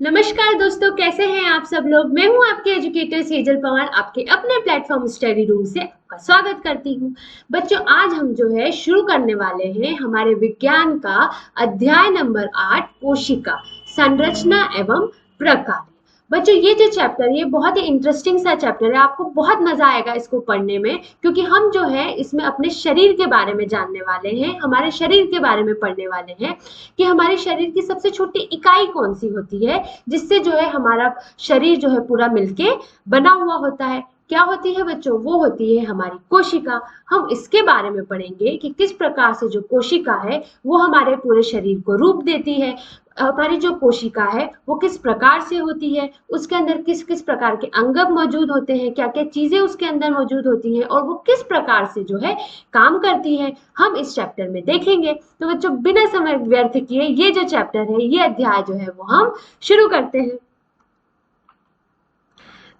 नमस्कार दोस्तों, कैसे हैं आप सब लोग। मैं हूं आपके एजुकेटर सेजल पवार, आपके अपने प्लेटफॉर्म स्टडी रूम से आपका स्वागत करती हूं। बच्चों, आज हम जो है शुरू करने वाले हैं हमारे विज्ञान का अध्याय नंबर 8, कोशिका, संरचना एवं प्रकार। बच्चों, ये जो चैप्टर ये बहुत ही इंटरेस्टिंग सा चैप्टर है। आपको बहुत मजा आएगा इसको पढ़ने में, क्योंकि हम जो है इसमें अपने शरीर के बारे में जानने वाले हैं, हमारे शरीर के बारे में पढ़ने वाले हैं कि हमारे शरीर की सबसे छोटी इकाई कौन सी होती है, जिससे जो है हमारा शरीर जो है पूरा मिलके बना हुआ होता है। क्या होती है बच्चों? वो होती है हमारी कोशिका। हम इसके बारे में पढ़ेंगे कि किस प्रकार से जो कोशिका है वो हमारे पूरे शरीर को रूप देती है। हमारी जो कोशिका है वो किस प्रकार से होती है, उसके अंदर किस किस प्रकार के अंग मौजूद होते हैं, क्या क्या चीजें उसके अंदर मौजूद होती हैं और वो किस प्रकार से जो है काम करती है, हम इस चैप्टर में देखेंगे। तो बच्चों, बिना समय व्यर्थ किए ये जो चैप्टर है, ये अध्याय जो है वो हम शुरू करते हैं।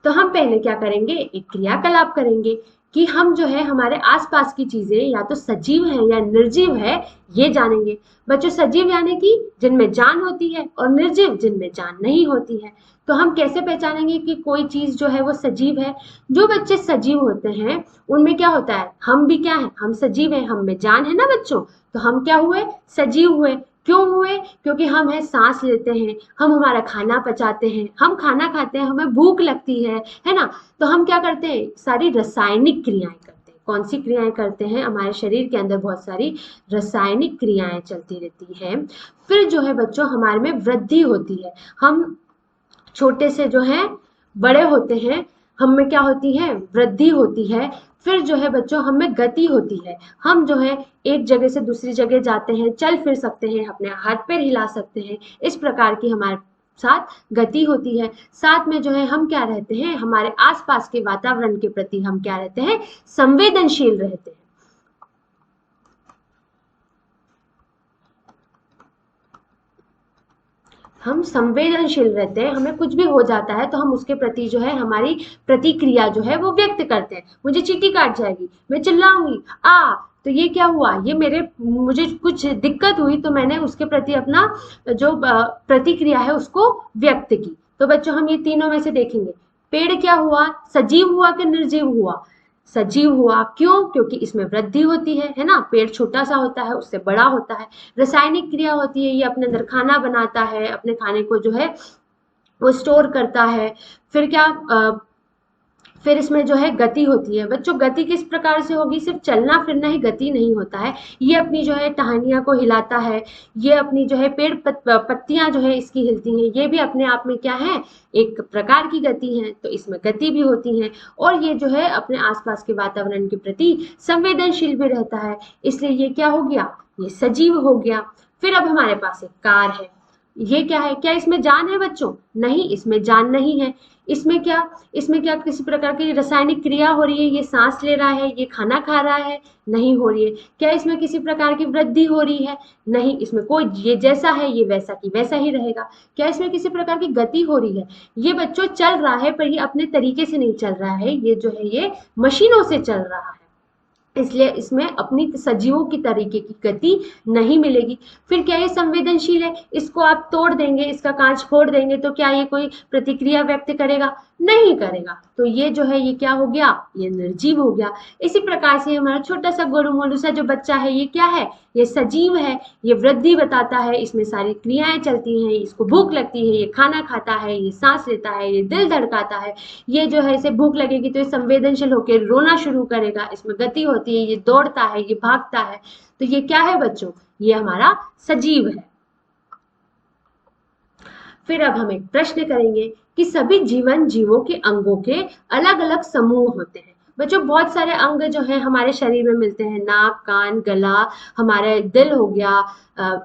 तो हम पहले क्या करेंगे, एक क्रियाकलाप करेंगे कि हम जो है हमारे आसपास की चीजें या तो सजीव है या निर्जीव है, ये जानेंगे। बच्चों, सजीव यानी कि जिनमें जान होती है और निर्जीव जिनमें जान नहीं होती है। तो हम कैसे पहचानेंगे कि कोई चीज जो है वो सजीव है? जो बच्चे सजीव होते हैं उनमें क्या होता है, हम भी क्या है, हम सजीव हैं, हम में जान है ना बच्चों। तो हम क्या हुए, सजीव हुए। क्यों हुए? क्योंकि हम है सांस लेते हैं, हम हमारा खाना पचाते हैं, हम खाना खाते हैं, हमें भूख लगती है ना। तो हम क्या करते हैं, सारी रासायनिक क्रियाएं करते हैं। कौन सी क्रियाएं करते हैं? हमारे शरीर के अंदर बहुत सारी रासायनिक क्रियाएं चलती रहती हैं। फिर जो है बच्चों हमारे में वृद्धि होती है। हम छोटे से जो है बड़े होते हैं, हम में क्या होती है, वृद्धि होती है। फिर जो है बच्चों हम में गति होती है। हम जो है एक जगह से दूसरी जगह जाते हैं, चल फिर सकते हैं, अपने हाथ पैर हिला सकते हैं। इस प्रकार की हमारे साथ गति होती है। साथ में जो है हम क्या रहते हैं, हमारे आसपास के वातावरण के प्रति हम क्या रहते हैं, संवेदनशील रहते हैं। हम संवेदनशील रहते हैं, हमें कुछ भी हो जाता है तो हम उसके प्रति जो है हमारी प्रतिक्रिया जो है वो व्यक्त करते हैं। मुझे चींटी काट जाएगी, मैं चिल्लाऊंगी तो ये क्या हुआ, ये मुझे कुछ दिक्कत हुई तो मैंने उसके प्रति अपना जो प्रतिक्रिया है उसको व्यक्त की। तो बच्चों, हम ये तीनों में से देखेंगे, पेड़ क्या हुआ, सजीव हुआ कि निर्जीव हुआ? सजीव हुआ। क्यों? क्योंकि इसमें वृद्धि होती है ना। पेड़ छोटा सा होता है, उससे बड़ा होता है। रासायनिक क्रिया होती है, ये अपने अंदर खाना बनाता है, अपने खाने को जो है वो स्टोर करता है। फिर क्या फिर इसमें जो है गति होती है। बच्चों, गति किस प्रकार से होगी? सिर्फ चलना फिरना ही गति नहीं होता है। ये अपनी जो है टहनियाँ को हिलाता है, ये अपनी जो है पत्तियां जो है इसकी हिलती हैं, ये भी अपने आप में क्या है, एक प्रकार की गति है। तो इसमें गति भी होती है और ये जो है अपने आसपास के वातावरण के प्रति संवेदनशील भी रहता है। इसलिए ये क्या हो गया, ये सजीव हो गया। फिर अब हमारे पास एक कार है। ये क्या है, क्या इसमें जान है बच्चों? नहीं, इसमें जान नहीं है। इसमें क्या किसी प्रकार की रासायनिक क्रिया हो रही है? ये सांस ले रहा है, ये खाना खा रहा है? नहीं हो रही है। क्या इसमें किसी प्रकार की वृद्धि हो रही है? नहीं, इसमें कोई, ये जैसा है ये वैसा की वैसा ही रहेगा। क्या इसमें किसी प्रकार की गति हो रही है? ये बच्चों चल रहा है, पर ये अपने तरीके से नहीं चल रहा है, ये जो है ये मशीनों से चल रहा है, इसलिए इसमें अपनी सजीवों की तरीके की गति नहीं मिलेगी। फिर क्या ये संवेदनशील है? इसको आप तोड़ देंगे, इसका कांच फोड़ देंगे तो क्या ये कोई प्रतिक्रिया व्यक्त करेगा? नहीं करेगा। तो ये जो है ये क्या हो गया, ये निर्जीव हो गया। इसी प्रकार से हमारा छोटा सा गोलू मोलू सा जो बच्चा है, ये क्या है, ये सजीव है, ये वृद्धि बताता है, इसमें सारी क्रियाएं चलती हैं, इसको भूख लगती है, ये खाना खाता है, ये सांस लेता है, ये दिल धड़काता है, ये जो है इसे भूख लगेगी तो ये संवेदनशील होकर रोना शुरू करेगा, इसमें गति होती है, ये दौड़ता है, ये भागता है। तो ये क्या है बच्चों, ये हमारा सजीव है। फिर अब हम एक प्रश्न करेंगे कि सभी जीवन जीवों के अंगों के अलग अलग समूह होते हैं। बच्चों, बहुत सारे अंग जो है हमारे शरीर में मिलते हैं, नाक, कान, गला, हमारा दिल हो गया,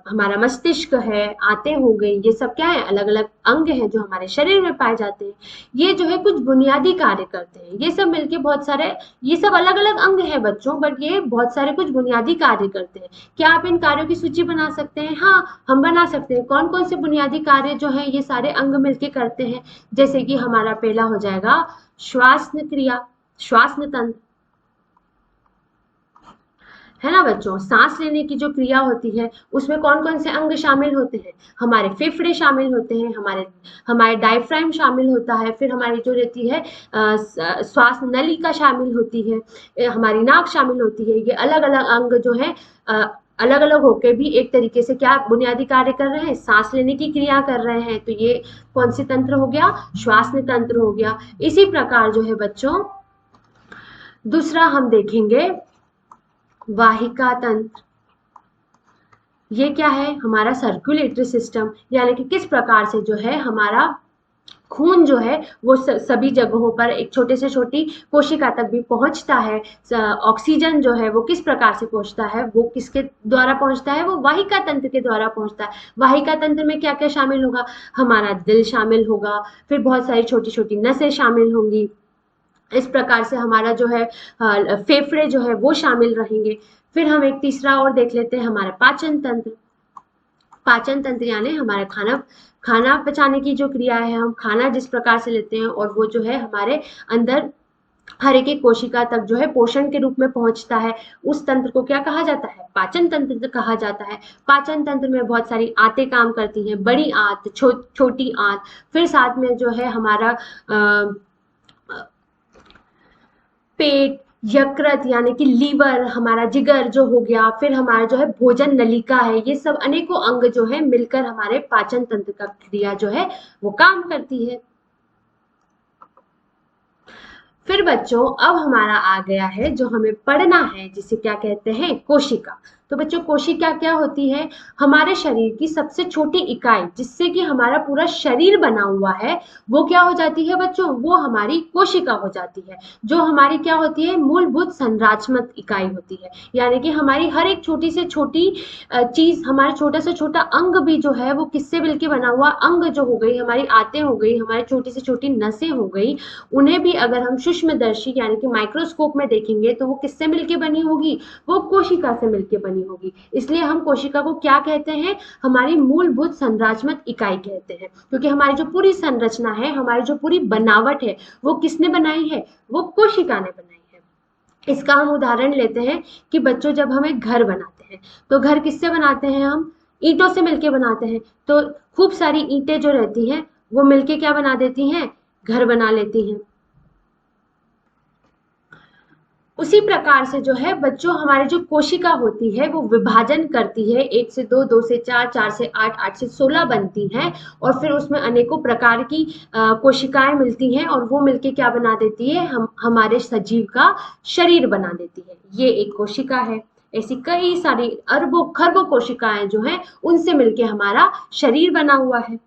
हमारा मस्तिष्क है, आंतें हो गई, ये सब क्या है, अलग अलग अंग हैं जो हमारे शरीर में पाए जाते हैं। ये जो है कुछ बुनियादी कार्य करते हैं, ये सब मिलके बहुत सारे, ये सब अलग अलग अंग है बच्चों, बट ये बहुत सारे कुछ बुनियादी कार्य करते हैं। क्या आप इन कार्यों की सूची बना सकते हैं? हाँ, हम बना सकते हैं। कौन कौन से बुनियादी कार्य जो है ये सारे अंग मिलके करते हैं? जैसे कि हमारा पहला हो जाएगा श्वासन क्रिया, श्वासन तंत्र। है ना बच्चों। सांस लेने की जो क्रिया होती है उसमें कौन कौन से अंग शामिल होते हैं, हमारे फेफड़े शामिल होते हैं, हमारे हमारे डायफ्राम शामिल होता है, फिर हमारी जो रहती है श्वास नलिका शामिल होती है, हमारी नाक शामिल होती है। ये अलग अलग अंग जो है अलग अलग होकर भी एक तरीके से क्या बुनियादी कार्य कर रहे हैं, सांस लेने की क्रिया कर रहे हैं। तो ये कौन सी तंत्र हो गया, श्वासन तंत्र हो गया। इसी प्रकार जो है बच्चों दूसरा हम देखेंगे वाहिका तंत्र। ये क्या है, हमारा सर्कुलेटरी सिस्टम, यानी कि किस प्रकार से जो है हमारा खून जो है वो सभी जगहों पर एक छोटे से छोटी कोशिका तक भी पहुंचता है। ऑक्सीजन जो है वो किस प्रकार से पहुंचता है, वो किसके द्वारा पहुंचता है, वो वाहिका तंत्र के द्वारा पहुंचता है। वाहिका तंत्र में क्या क्या शामिल होगा, हमारा दिल शामिल होगा, फिर बहुत सारी छोटी छोटी नसें शामिल होंगी। इस प्रकार से हमारा जो है फेफड़े जो है वो शामिल रहेंगे। फिर हम एक तीसरा और देख लेते हैं, हमारा पाचन तंत्र। पाचन तंत्र यानी हमारा खाना पचाने की जो क्रिया है, हम खाना जिस प्रकार से लेते हैं और वो जो है हमारे अंदर हर एक कोशिका तक जो है पोषण के रूप में पहुंचता है, उस तंत्र को क्या कहा जाता है, पाचन तंत्र कहा जाता है। पाचन तंत्र में बहुत सारी आंतें काम करती हैं, बड़ी आंत, छोटी आंत, फिर साथ में जो है हमारा पेट, यकृत यानी कि लीवर, हमारा जिगर जो हो गया, फिर हमारा जो है भोजन नलिका है, ये सब अनेकों अंग जो है मिलकर हमारे पाचन तंत्र का क्रिया जो है वो काम करती है। फिर बच्चों अब हमारा आ गया है जो हमें पढ़ना है, जिसे क्या कहते हैं, कोशिका। तो बच्चों कोशिका क्या होती है, हमारे शरीर की सबसे छोटी इकाई जिससे कि हमारा पूरा शरीर बना हुआ है, वो क्या हो जाती है बच्चों, वो हमारी कोशिका हो जाती है, जो हमारी क्या होती है, मूलभूत संरचनात्मक इकाई होती है। यानी कि हमारी हर एक छोटी से छोटी चीज, हमारा छोटा से छोटा अंग भी जो है वो किससे मिलके बना हुआ, अंग जो हो गई, हमारी आंतें हो गई, हमारी छोटी से छोटी नसें हो गई, उन्हें भी अगर हम सूक्ष्मदर्शी यानी कि माइक्रोस्कोप में देखेंगे तो वो किससे मिलके बनी होगी, वो कोशिका से मिलके बनी होगी। इसलिए हम कोशिका को क्या कहते हैं, हमारी मूलभूत संरचनात्मक इकाई कहते हैं, क्योंकि हमारी जो पूरी संरचना है, हमारी जो पूरी बनावट है, वो किसने बनाई है, वो कोशिका ने बनाई है। इसका हम उदाहरण लेते हैं कि बच्चों जब हम एक घर बनाते हैं तो घर किससे बनाते हैं, हम ईंटों से मिलके बनाते हैं। तो खूब सारी ईंटें जो रहती हैं वो मिलके क्या बना देती हैं, घर बना लेती हैं। उसी प्रकार से जो है बच्चों हमारी जो कोशिका होती है वो विभाजन करती है, 1 से 2, 2 से 4, 4 से 8, 8 से 16 बनती हैं, और फिर उसमें अनेकों प्रकार की कोशिकाएं मिलती हैं और वो मिलके क्या बना देती है, हमारे सजीव का शरीर बना देती है। ये एक कोशिका है। ऐसी कई सारी अरबों खरबों कोशिकाएं जो हैं उनसे मिलके हमारा शरीर बना हुआ है।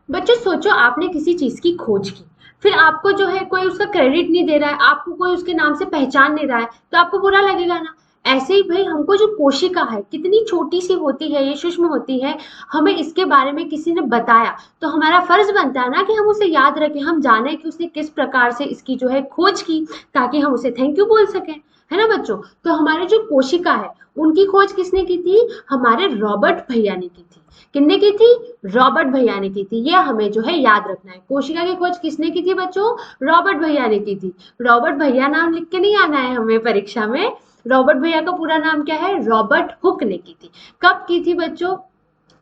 बच्चों सोचो आपने किसी चीज की खोज की, फिर आपको जो है कोई उसका क्रेडिट नहीं दे रहा है, आपको कोई उसके नाम से पहचान नहीं रहा है, तो आपको बुरा लगेगा ना। ऐसे ही भाई हमको जो कोशिका है कितनी छोटी सी होती है, ये सूक्ष्म होती है, हमें इसके बारे में किसी ने बताया तो हमारा फर्ज बनता है ना कि हम उसे याद रखें, हम जाने कि उसने किस प्रकार से इसकी जो है खोज की, ताकि हम उसे थैंक यू बोल सकें, है ना बच्चों। तो हमारी जो कोशिका है उनकी खोज किसने की थी, हमारे रॉबर्ट भैया ने की थी। किसने की थी, रॉबर्ट भैया ने की थी। ये हमें जो है याद रखना है। कोशिका की खोज किसने की थी बच्चों, रॉबर्ट भैया ने की थी। रॉबर्ट भैया नाम लिख के नहीं आना है हमें परीक्षा में। रॉबर्ट भैया का पूरा नाम क्या है, रॉबर्ट हुक ने की थी। कब की थी बच्चों,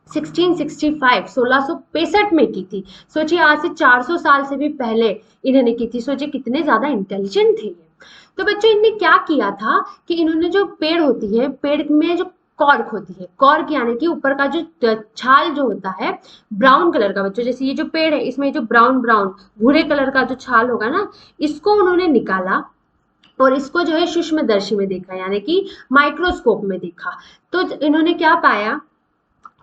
1665 में की थी। सोचिए आज से 400 साल से भी पहले इन्होंने की थी। सोचिए कितने ज्यादा इंटेलिजेंट थे ये। तो बच्चों इनने क्या किया था कि इन्होंने जो पेड़ होती है, पेड़ में जो कॉर्क होती है, कॉर्क यानी कि ऊपर का जो छाल जो होता है ब्राउन कलर का, बच्चों जैसे ये जो पेड़ है इसमें जो ब्राउन ब्राउन भूरे कलर का जो छाल होगा ना, इसको उन्होंने निकाला और इसको जो है सूक्ष्मदर्शी में देखा, यानी कि माइक्रोस्कोप में देखा। तो इन्होंने क्या पाया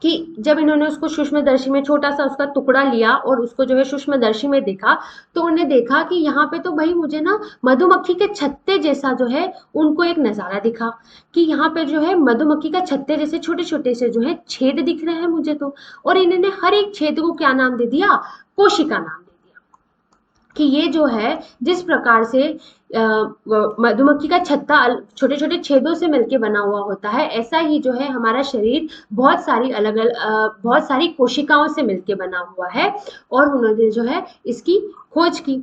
कि जब इन्होंने उसको सूक्ष्मदर्शी में छोटा सा उसका टुकड़ा लिया और उसको जो है सूक्ष्मदर्शी में देखा, तो उन्हें देखा कि यहाँ पे तो भाई मुझे ना मधुमक्खी के छत्ते जैसा जो है उनको एक नजारा दिखा, कि यहाँ पे जो है मधुमक्खी का छत्ते जैसे छोटे छोटे से जो है छेद दिख रहे हैं मुझे तो। और इन्होंने हर एक छेद को क्या नाम दे दिया, कोशिका नाम दे दिया, कि ये जो है जिस प्रकार से मधुमक्खी का छत्ता छोटे छोटे छेदों से मिलके बना हुआ होता है, ऐसा ही जो है हमारा शरीर बहुत सारी अलग अलग बहुत सारी कोशिकाओं से मिलके बना हुआ है, और उन्होंने जो है इसकी खोज की।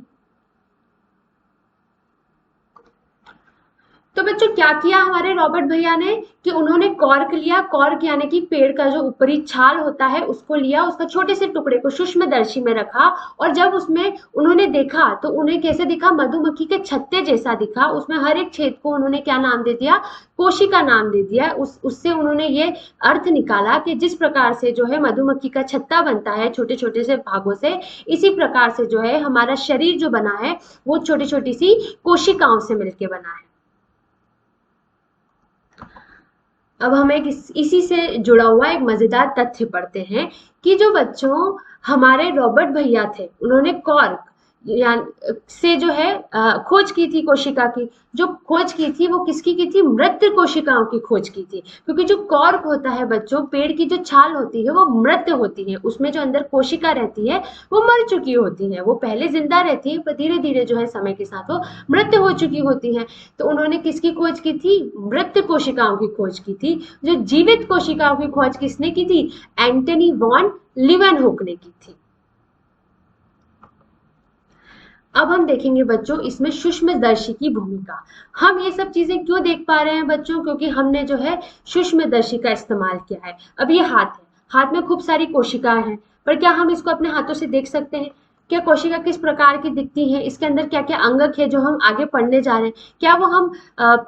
तो बच्चों क्या किया हमारे रॉबर्ट भैया ने कि उन्होंने कॉर्क लिया, कॉर्क यानी कि पेड़ का जो ऊपरी छाल होता है उसको लिया, उसका छोटे से टुकड़े को सूक्ष्मदर्शी में रखा और जब उसमें उन्होंने देखा तो उन्हें कैसे दिखा, मधुमक्खी के छत्ते जैसा दिखा। उसमें हर एक छेद को उन्होंने क्या नाम दे दिया, कोशिका नाम दे दिया। उससे उन्होंने ये अर्थ निकाला कि जिस प्रकार से जो है मधुमक्खी का छत्ता बनता है छोटे छोटे से भागों से, इसी प्रकार से जो है हमारा शरीर जो बना है वो छोटी छोटी सी कोशिकाओं से मिलकर बना है। अब हम एक इसी से जुड़ा हुआ एक मजेदार तथ्य पढ़ते हैं कि जो बच्चों हमारे रॉबर्ट भैया थे उन्होंने कॉर्क से जो है खोज की थी कोशिका की। जो खोज की थी वो किसकी की थी, मृत कोशिकाओं की खोज की थी। क्योंकि जो कॉर्क होता है बच्चों, पेड़ की जो छाल होती है वो मृत होती है, उसमें जो अंदर कोशिका रहती है वो मर चुकी होती है। वो पहले जिंदा रहती है पर धीरे धीरे जो है समय के साथ वो मृत हो चुकी होती है। तो उन्होंने किसकी खोज की थी, मृत कोशिकाओं की खोज की थी। जो जीवित कोशिकाओं की खोज किसने की थी, एंटनी वॉन लीवेनहुक ने की थी। अब हम देखेंगे बच्चों इसमें सूक्ष्मदर्शी की भूमिका। हम ये सब चीजें क्यों देख पा रहे हैं बच्चों, क्योंकि हमने जो है सूक्ष्मदर्शी का इस्तेमाल किया है। अब ये हाथ है, हाथ में खूब सारी कोशिकाएं हैं, पर क्या हम इसको अपने हाथों से देख सकते हैं? क्या कोशिका किस प्रकार की दिखती है, इसके अंदर क्या क्या अंगक है जो हम आगे पढ़ने जा रहे हैं, क्या वो हम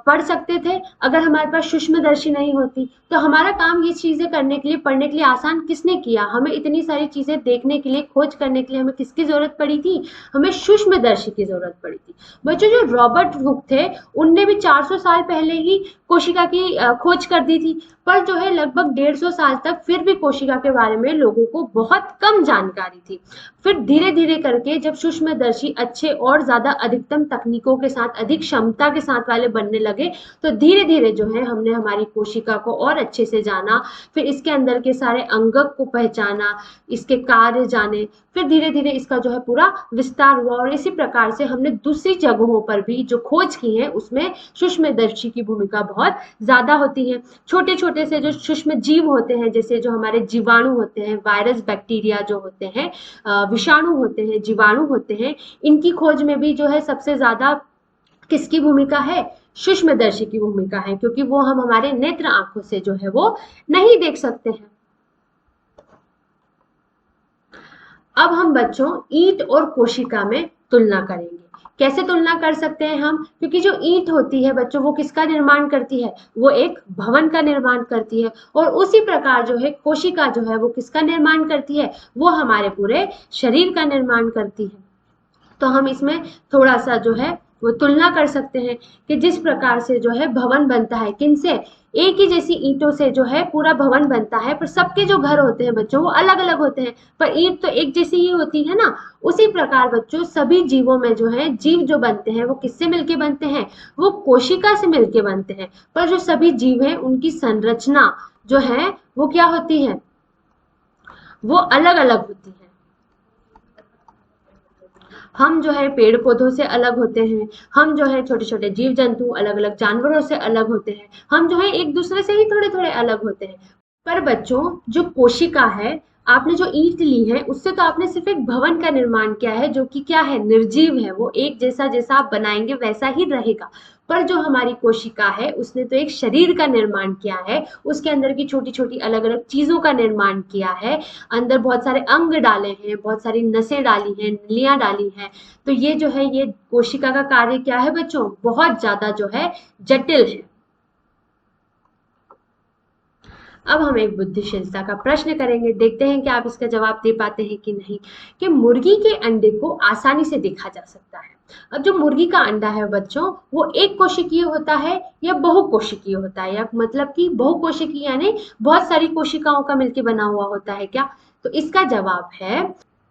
पढ़ सकते थे अगर हमारे पास सूक्ष्मदर्शी नहीं होती? तो हमारा काम ये चीजें करने के लिए, पढ़ने के लिए आसान किसने किया? हमें इतनी सारी चीजें देखने के लिए, खोज करने के लिए हमें किसकी जरूरत पड़ी थी? हमें सूक्ष्मदर्शी की जरूरत पड़ी थी। बच्चों जो रॉबर्ट हुक थे उनने भी 400 साल पहले ही कोशिका की खोज कर दी थी, पर जो है लगभग 150 साल तक फिर भी कोशिका के बारे में लोगों को बहुत कम जानकारी थी। फिर धीरे धीरे करके जब सूक्ष्मदर्शी अच्छे और ज्यादा अधिकतम तकनीकों के साथ, अधिक क्षमता के साथ वाले बनने लगे, तो धीरे धीरे जो है हमने हमारी कोशिका को और अच्छे से जाना, फिर इसके अंदर के सारे अंगक को पहचाना, इसके कार्य जाने, फिर धीरे धीरे इसका जो है पूरा विस्तार हुआ। और इसी प्रकार से हमने दूसरी जगहों पर भी जो खोज की है उसमें सूक्ष्मदर्शी की भूमिका बहुत ज्यादा होती है। छोटे छोटे से जो सूक्ष्म जीव होते हैं, जैसे जो हमारे जीवाणु होते हैं, वायरस बैक्टीरिया जो होते हैं, विषाणु होते हैं, जीवाणु होते हैं, इनकी खोज में भी जो है सबसे ज्यादा किसकी भूमिका है, सूक्ष्मदर्शी की भूमिका है, क्योंकि वो हम हमारे नेत्र आंखों से जो है वो नहीं देख सकते हैं। अब हम बच्चों ईंट और कोशिका में तुलना करेंगे। कैसे तुलना कर सकते हैं हम, क्योंकि जो ईंट होती है बच्चों वो किसका निर्माण करती है, वो एक भवन का निर्माण करती है। और उसी प्रकार जो है कोशिका जो है वो किसका निर्माण करती है, वो हमारे पूरे शरीर का निर्माण करती है। तो हम इसमें थोड़ा सा जो है वो तुलना कर सकते हैं कि जिस प्रकार से जो है भवन बनता है, किनसे, एक ही जैसी ईंटों से जो है पूरा भवन बनता है, पर सबके जो घर होते हैं बच्चों वो अलग अलग होते हैं, पर ईंट तो एक जैसी ही होती है ना। उसी प्रकार बच्चों सभी जीवों में जो है जीव जो बनते हैं वो किससे मिलके बनते हैं, वो कोशिका से मिलके बनते हैं। पर जो सभी जीव हैं उनकी संरचना जो है वो क्या होती है, वो अलग अलग होती है। हम जो है पेड़ पौधों से अलग होते हैं, हम जो है छोटे छोटे जीव जंतु अलग अलग जानवरों से अलग होते हैं, हम जो है एक दूसरे से ही थोड़े थोड़े अलग होते हैं। पर बच्चों जो कोशिका है, आपने जो ईंट ली है उससे तो आपने सिर्फ एक भवन का निर्माण किया है जो कि क्या है, निर्जीव है, वो एक जैसा जैसा आप बनाएंगे वैसा ही रहेगा। पर जो हमारी कोशिका है उसने तो एक शरीर का निर्माण किया है, उसके अंदर की छोटी छोटी अलग अलग चीजों का निर्माण किया है, अंदर बहुत सारे अंग डाले हैं, बहुत सारी नसें डाली हैं, नलियां डाली हैं। तो ये जो है ये कोशिका का कार्य क्या है बच्चों, बहुत ज्यादा जो है जटिल है। अब हम एक बुद्धिशीलता का प्रश्न करेंगे, देखते हैं कि आप इसका जवाब दे पाते हैं कि नहीं। कि मुर्गी के अंडे को आसानी से देखा जा सकता है। अब जो मुर्गी का अंडा है बच्चों वो एक कोशिकीय होता है या बहुकोशिकीय होता है, या मतलब कि बहुकोशिकीय यानी बहुत सारी कोशिकाओं का मिलकर बना हुआ होता है क्या? तो इसका जवाब है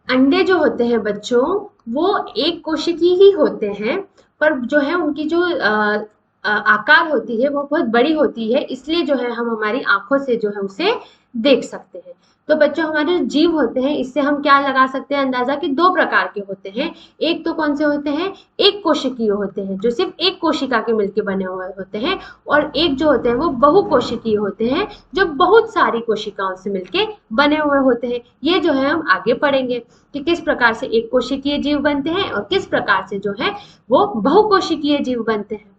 अंडे जो होते हैं बच्चों वो एक कोशिकीय ही होते हैं, पर जो है उनकी जो आकार होती है वो बहुत बड़ी होती है, इसलिए जो है हम हमारी आंखों से जो है उसे देख सकते हैं। तो बच्चों हमारे जो जीव होते हैं इससे हम क्या लगा सकते हैं अंदाजा कि दो प्रकार के होते हैं। एक तो कौन से होते हैं, एक कोशिकीय होते हैं जो सिर्फ एक कोशिका के मिलके बने हुए होते हैं, और एक जो होते हैं वो बहुकोशिकीय होते हैं जो बहुत सारी कोशिकाओं से मिलके बने हुए होते हैं। ये जो है हम आगे पढ़ेंगे कि किस प्रकार से एक कोशिकीय जीव बनते हैं और किस प्रकार से जो है वो बहुकोशिकीय जीव बनते हैं।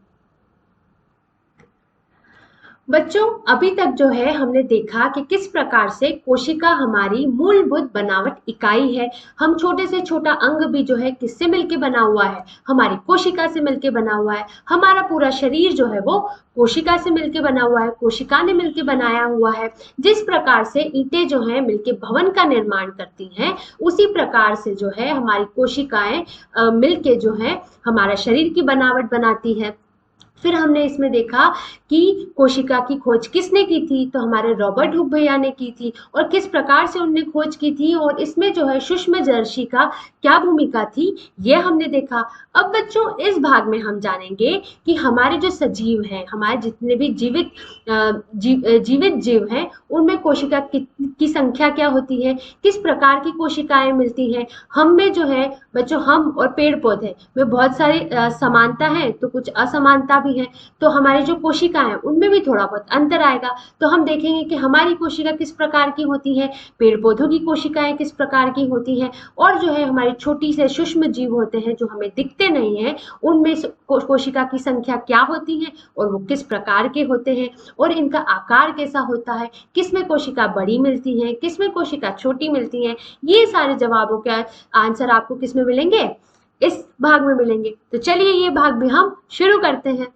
बच्चों, अभी तक जो है हमने देखा कि किस प्रकार से कोशिका हमारी मूलभूत बनावट इकाई है। हम छोटे से छोटा अंग भी जो है किससे मिलके बना हुआ है, हमारी कोशिका से मिलके बना हुआ है। हमारा पूरा शरीर जो है वो कोशिका से मिलके बना हुआ है, कोशिका ने मिलके बनाया हुआ है। जिस प्रकार से ईंटें जो है मिलके भवन का निर्माण करती हैं, उसी प्रकार से जो है हमारी कोशिकाएं मिलके जो है हमारा शरीर की बनावट बनाती है। फिर हमने इसमें देखा कि कोशिका की खोज किसने की थी, तो हमारे रॉबर्ट हुक भैया ने की थी। और किस प्रकार से उनने खोज की थी और इसमें जो है सूक्ष्मदर्शी का क्या भूमिका थी, ये हमने देखा। अब बच्चों, इस भाग में हम जानेंगे कि हमारे जो सजीव हैं, हमारे जितने भी जीवित जीव हैं, उनमें कोशिका की संख्या क्या होती है, किस प्रकार की कोशिकाएं मिलती हैं। हम में जो है बच्चों, हम और पेड़ पौधे में बहुत सारी समानता है तो कुछ असमानता भी है। तो हमारी जो कोशिका है उनमें भी थोड़ा बहुत अंतर आएगा। तो हम देखेंगे कि हमारी कोशिका किस प्रकार की होती है, पेड़ पौधों की कोशिकाएं किस प्रकार की होती हैं, और जो है हमारी छोटी से सूक्ष्म जीव होते हैं जो हमें दिखते नहीं है, उनमें कोशिका की संख्या क्या होती है और वो किस प्रकार के होते हैं, और इनका आकार कैसा होता है, किसमें कोशिका बड़ी मिलती है, किसमें कोशिका छोटी मिलती है। ये सारे जवाबों के आंसर आपको किसमें मिलेंगे, इस भाग में मिलेंगे। तो चलिए ये भाग भी हम शुरू करते हैं।